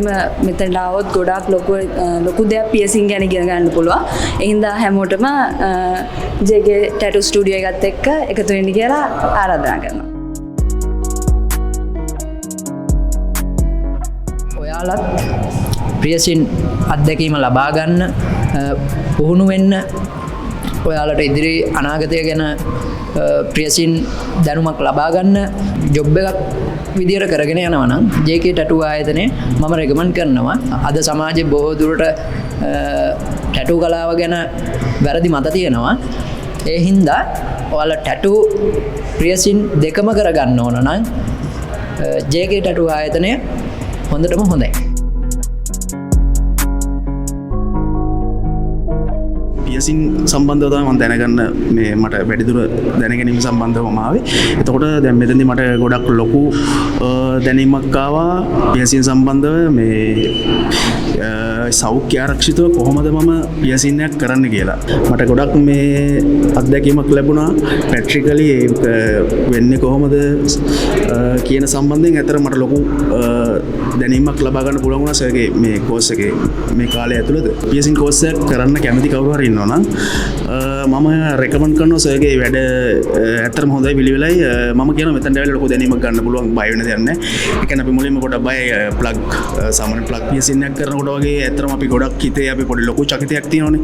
එහෙම මෙතනට આવොත් ගොඩාක් ලොකු දෙයක් පියසින් ගැන ඉගෙන ගන්න පුළුවන්. ඒ හින්දා හැමෝටම JK ටැටු ස්ටුඩියෝ එකත් එක්ක එකතු වෙන්න කියලා ආරාධනා කරනවා. ඔයාලත් පියසින් අත්දැකීම ලබා ගන්න පුහුණු වෙන්න ඔයාලට ඉදිරි අනාගතය ගැන ප්‍රියසින් දැනුමක් ලබා ගන්න ජොබ් එකක් විදියට කරගෙන යනවා නම් JK ටැටු ආයතනය මම රෙකමන්ඩ් කරනවා. අද සමාජයේ බොහෝ දුරට ටැටු කලාව ගැන වැරදි මත තියෙනවා. ඒ හින්දා ඔයාලා ටැටු ප්‍රියසින් දෙකම කරගන්න ඕන නම් JK ටැටු ආයතනය හොඳටම හොඳයි. පියසින් සම්බන්ධව තමයි මම දැනගන්න මේ මට වැඩිදුර දැනගැනීම සම්බන්ධවම ආවේ. එතකොට දැන් මෙතනදී මට ගොඩක් ලොකු දැනීමක් ආවා පියසින් සම්බන්ධව මේ සෞඛ්‍ය ආරක්ෂිතව කොහොමද මම පියසින්නක් කරන්න කියලා. මට ගොඩක් මේ අත්දැකීමක් ලැබුණා. පැට්‍රිකලි ඒක වෙන්නේ කොහොමද කියන සම්බන්ධයෙන් අතර මට ලොකු දැනීමක් ලබා ගන්න පුළුවන් වුණා සර්ගේ මේ කෝස් එකේ මේ කාලය ඇතුළත. පියසින් කෝස් එක කරන්න කැමති කවුරු හරි ඉන්නවා නම් මම රෙකමන්ඩ් කරනවා සර්ගේ වැඩ ඇත්තටම හොඳයි පිළිවෙලයි. මම කියනවා මෙතනට ඇවිල්ලා ලොකු දැනීමක් ගන්න පුළුවන් බය වෙන දෙයක් නැහැ. ඒ කියන්නේ අපි මුලින්ම කොට බය ප්ලග් සාමාන්‍ය ප්ලග් පියසින් එකක් කරනකොට වගේ ඇත්තටම අපි ගොඩක් හිතේ අපි පොඩි ලොකු චකිතයක් තියෙනවානේ.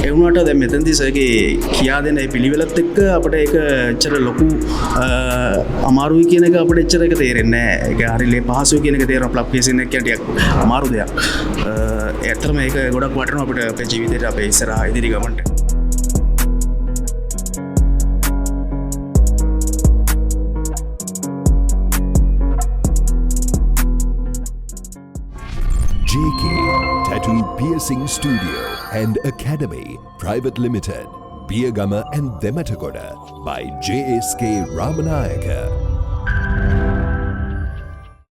ඒ වුණාට දැන් මෙතනදී සර්ගේ කියා දෙන මේ පිළිවෙලත් එක්ක අපිට ඒක එච්චර ලොකු අමාරුයි කියන එක අපිට එච්චර ඒක තේරෙන්නේ නැහැ. ඒක හරිය ලේ පහසුයි කියන එක තේරෙනවා. ප්ලග් පියසින් එක කියන්නේ ටිකක් අමාරු දෙයක්. ඇත්තටම ඒක ගොඩක් වටිනවා අපිට අපේ ජීවිතේට අපේ ඉස්සරහා ඉදිරි ගමනට. JK Tattoo Piercing Studio and Academy Private Limited, Biyagama and Dematagoda by JSK Ramanayaka.